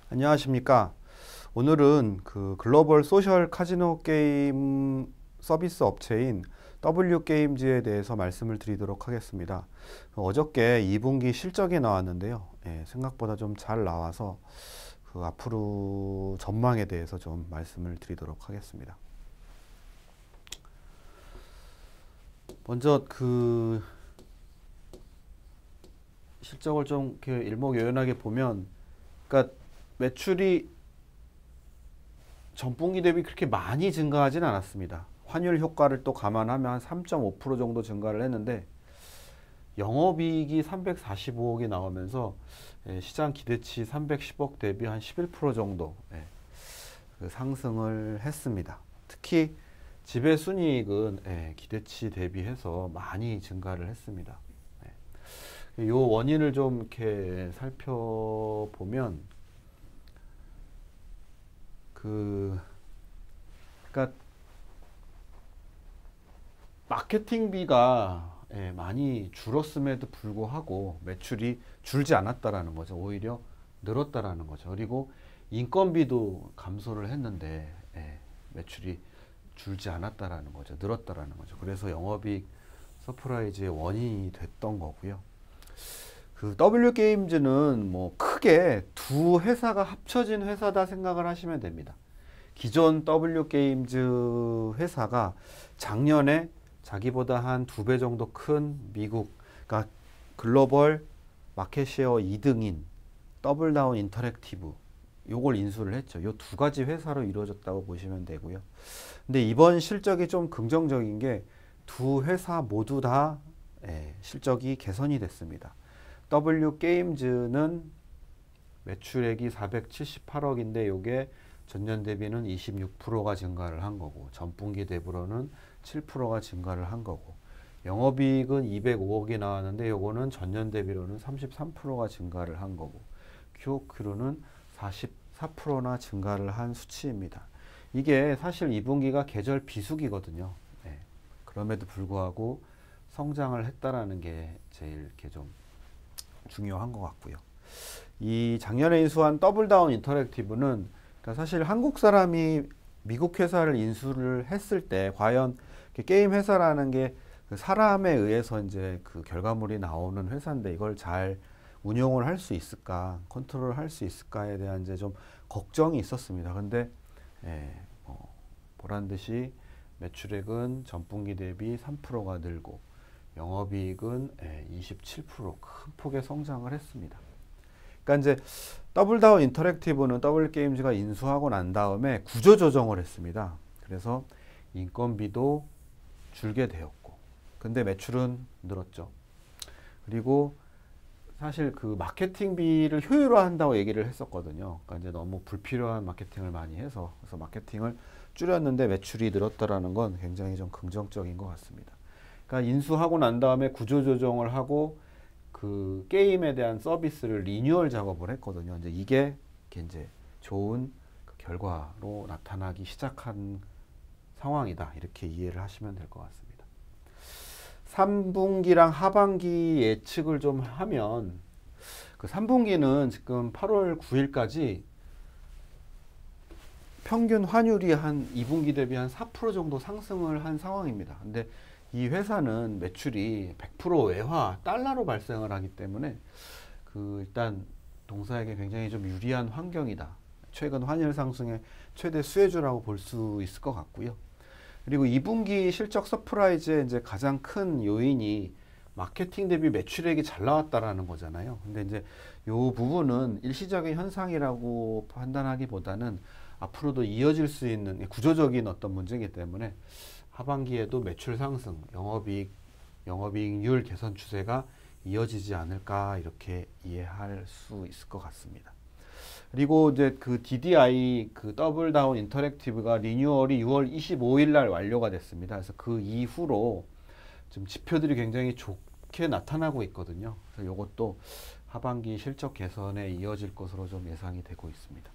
안녕하십니까. 오늘은 그 글로벌 소셜 카지노 게임 서비스 업체인 W게임즈에 대해서 말씀을 드리도록 하겠습니다. 어저께 2분기 실적이 나왔는데요. 생각보다 좀 잘 나와서 그 앞으로 전망에 대해서 좀 말씀을 드리도록 하겠습니다. 먼저 그 실적을 좀 이렇게 일목요연하게 보면, 그러니까 매출이 전분기 대비 그렇게 많이 증가하진 않았습니다. 환율 효과를 또 감안하면 한 3.5% 정도 증가를 했는데, 영업이익이 345억이 나오면서 시장 기대치 310억 대비 한 11% 정도 그 상승을 했습니다. 특히 지배순이익은 기대치 대비해서 많이 증가를 했습니다. 이 원인을 좀 이렇게 살펴보면, 그러니까 마케팅비가 많이 줄었음에도 불구하고 매출이 줄지 않았다라는 거죠. 오히려 늘었다라는 거죠. 그리고 인건비도 감소를 했는데 매출이 줄지 않았다라는 거죠. 늘었다라는 거죠. 그래서 영업이익 서프라이즈의 원인이 됐던 거고요. 그 W게임즈는 뭐 크게 두 회사가 합쳐진 회사다 생각을 하시면 됩니다. 기존 W게임즈 회사가 작년에 자기보다 한 2배 정도 큰 미국, 그러니까 글로벌 마켓쉐어 2등인 더블다운 인터랙티브, 요걸 인수를 했죠. 요 두 가지 회사로 이루어졌다고 보시면 되고요. 근데 이번 실적이 좀 긍정적인 게 두 회사 모두 다 실적이 개선이 됐습니다. W게임즈는 매출액이 478억인데 요게 전년 대비는 26%가 증가를 한 거고, 전분기 대비로는 7%가 증가를 한 거고, 영업이익은 205억이 나왔는데 요거는 전년 대비로는 33%가 증가를 한 거고, QOQ로는 44%나 증가를 한 수치입니다. 이게 사실 2분기가 계절 비수기거든요. 그럼에도 불구하고 성장을 했다라는 게 제일 이렇게 좀 중요한 것 같고요. 이 작년에 인수한 더블다운 인터랙티브는, 그러니까 사실 한국 사람이 미국 회사를 인수를 했을 때 과연 게임 회사라는 게 사람에 의해서 이제 그 결과물이 나오는 회사인데 이걸 잘 운영을 할 수 있을까, 컨트롤 할 수 있을까에 대한 이제 좀 걱정이 있었습니다. 근데 보란 듯이 매출액은 전분기 대비 3%가 늘고 영업이익은 27%큰 폭의 성장을 했습니다. 그러니까 이제 더블다운 인터랙티브는 W게임즈가 인수하고 난 다음에 구조조정을 했습니다. 그래서 인건비도 줄게 되었고, 근데 매출은 늘었죠. 그리고 사실 그 마케팅비를 효율화한다고 얘기를 했었거든요. 그러니까 이제 너무 불필요한 마케팅을 많이 해서, 그래서 마케팅을 줄였는데 매출이 늘었다라는 건 굉장히 좀 긍정적인 것 같습니다. 그러니까 인수하고 난 다음에 구조조정을 하고 그 게임에 대한 서비스를 리뉴얼 작업을 했거든요. 이제 이제 좋은 그 결과로 나타나기 시작한 상황이다, 이렇게 이해를 하시면 될 것 같습니다. 3분기랑 하반기 예측을 좀 하면, 그 3분기는 지금 8월 9일까지 평균 환율이 한 2분기 대비 한 4% 정도 상승을 한 상황입니다. 근데 이 회사는 매출이 100% 외화 달러로 발생을 하기 때문에 그 일단 동사에게 굉장히 좀 유리한 환경이다. 최근 환율 상승의 최대 수혜주라고 볼 수 있을 것 같고요. 그리고 2분기 실적 서프라이즈의 이제 가장 큰 요인이 마케팅 대비 매출액이 잘 나왔다라는 거잖아요. 근데 이제 요 부분은 일시적인 현상이라고 판단하기보다는 앞으로도 이어질 수 있는 구조적인 어떤 문제이기 때문에 하반기에도 매출 상승, 영업이익률 개선 추세가 이어지지 않을까, 이렇게 이해할 수 있을 것 같습니다. 그리고 이제 그 DDI, 그 더블다운 인터랙티브가 리뉴얼이 6월 25일 날 완료가 됐습니다. 그래서 그 이후로 좀 지표들이 굉장히 좋게 나타나고 있거든요. 그래서 이것도 하반기 실적 개선에 이어질 것으로 좀 예상이 되고 있습니다.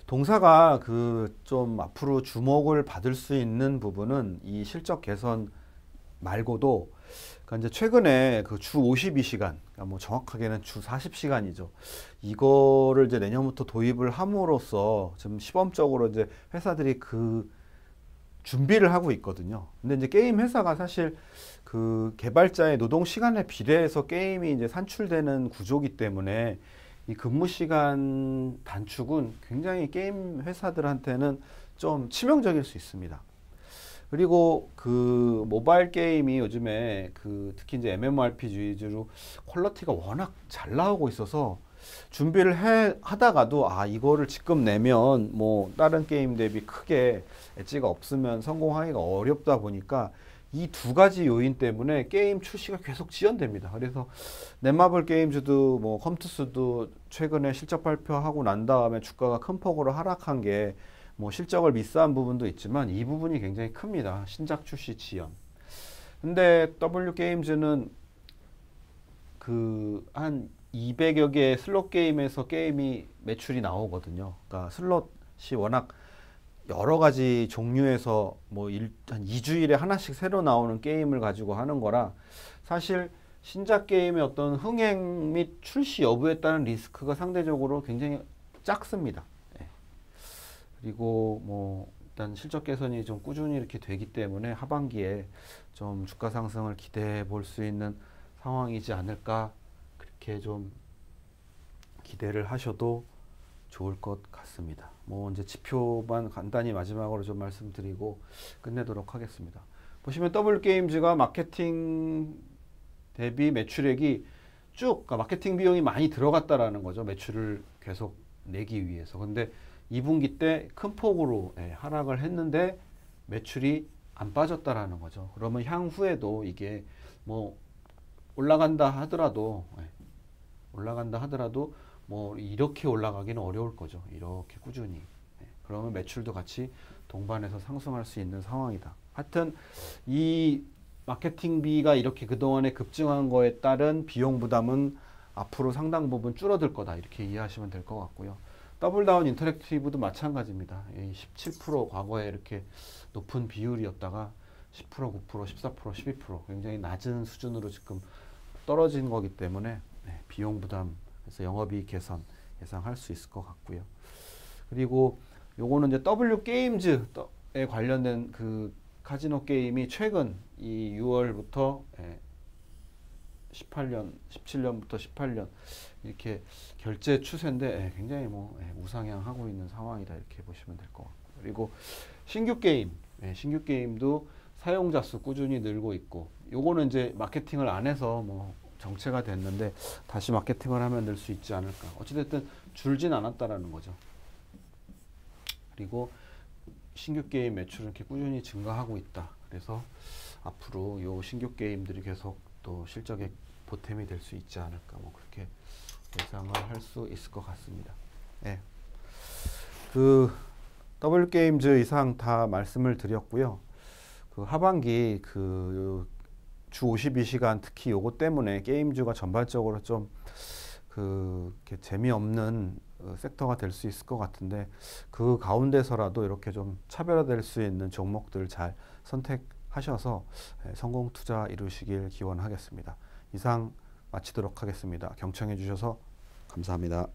동사가 그 좀 앞으로 주목을 받을 수 있는 부분은 이 실적 개선 말고도, 그러니까 이제 최근에 그 주 52시간, 그러니까 뭐 정확하게는 주 40시간이죠. 이거를 이제 내년부터 도입을 함으로써 좀 시범적으로 이제 회사들이 그 준비를 하고 있거든요. 근데 이제 게임 회사가 사실 그 개발자의 노동 시간에 비례해서 게임이 이제 산출되는 구조기 때문에 이 근무 시간 단축은 굉장히 게임 회사들한테는 좀 치명적일 수 있습니다. 그리고 그 모바일 게임이 요즘에 그 특히 이제 MMORPG 위주로 퀄리티가 워낙 잘 나오고 있어서 준비를 하다가도 아 이거를 지금 내면 뭐 다른 게임 대비 크게 엣지가 없으면 성공하기가 어렵다 보니까 이 두 가지 요인 때문에 게임 출시가 계속 지연됩니다. 그래서 넷마블 게임즈도 뭐 컴투스도 최근에 실적 발표하고 난 다음에 주가가 큰 폭으로 하락한 게 뭐 실적을 미스한 부분도 있지만 이 부분이 굉장히 큽니다. 신작 출시 지연. 근데 W 게임즈는 그 한 200여 개의 슬롯 게임에서 게임이 매출이 나오거든요. 그러니까 슬롯이 워낙 여러 가지 종류에서 뭐 한 2주일에 하나씩 새로 나오는 게임을 가지고 하는 거라 사실 신작 게임의 어떤 흥행 및 출시 여부에 따른 리스크가 상대적으로 굉장히 작습니다. 예. 그리고 뭐 일단 실적 개선이 좀 꾸준히 이렇게 되기 때문에 하반기에 좀 주가 상승을 기대해 볼 수 있는 상황이지 않을까 그렇게 좀 기대를 하셔도 좋을 것 같습니다. 뭐 이제 지표만 간단히 마지막으로 좀 말씀드리고 끝내도록 하겠습니다. 보시면 W게임즈가 마케팅 대비 매출액이 쭉 그러니까 마케팅 비용이 많이 들어갔다라는 거죠. 매출을 계속 내기 위해서. 근데 2분기 때 큰 폭으로 하락을 했는데 매출이 안 빠졌다라는 거죠. 그러면 향후에도 이게 뭐 올라간다 하더라도 뭐 이렇게 올라가기는 어려울 거죠. 이렇게 꾸준히. 그러면 매출도 같이 동반해서 상승할 수 있는 상황이다. 하여튼 이 마케팅비가 이렇게 그동안에 급증한 거에 따른 비용 부담은 앞으로 상당 부분 줄어들 거다. 이렇게 이해하시면 될 것 같고요. 더블다운 인터랙티브도 마찬가지입니다. 17% 과거에 이렇게 높은 비율이었다가 10%, 9%, 14%, 12% 굉장히 낮은 수준으로 지금 떨어진 거기 때문에 비용 부담 그래서 영업이익 개선 예상할 수 있을 것 같고요. 그리고 요거는 이제 W 게임즈에 관련된 그 카지노 게임이 최근 이 6월부터 17년부터 18년 이렇게 결제 추세인데 굉장히 뭐 우상향하고 있는 상황이다 이렇게 보시면 될 것 같고 그리고 신규 게임도 사용자 수 꾸준히 늘고 있고 요거는 이제 마케팅을 안 해서 뭐 정체가 됐는데 다시 마케팅을 하면 늘 수 있지 않을까. 어찌됐든 줄진 않았다라는 거죠. 그리고 신규 게임 매출은 이렇게 꾸준히 증가하고 있다. 그래서 앞으로 요 신규 게임들이 계속 또 실적에 보탬이 될 수 있지 않을까. 뭐 그렇게 예상을 할 수 있을 것 같습니다. 네. 그 W 게임즈 이상 다 말씀을 드렸고요. 그 하반기 그 주 52시간 특히 요거 때문에 게임주가 전반적으로 좀 그 재미없는 섹터가 될 수 있을 것 같은데 그 가운데서라도 이렇게 좀 차별화될 수 있는 종목들 잘 선택하셔서 성공 투자 이루시길 기원하겠습니다. 이상 마치도록 하겠습니다. 경청해 주셔서 감사합니다.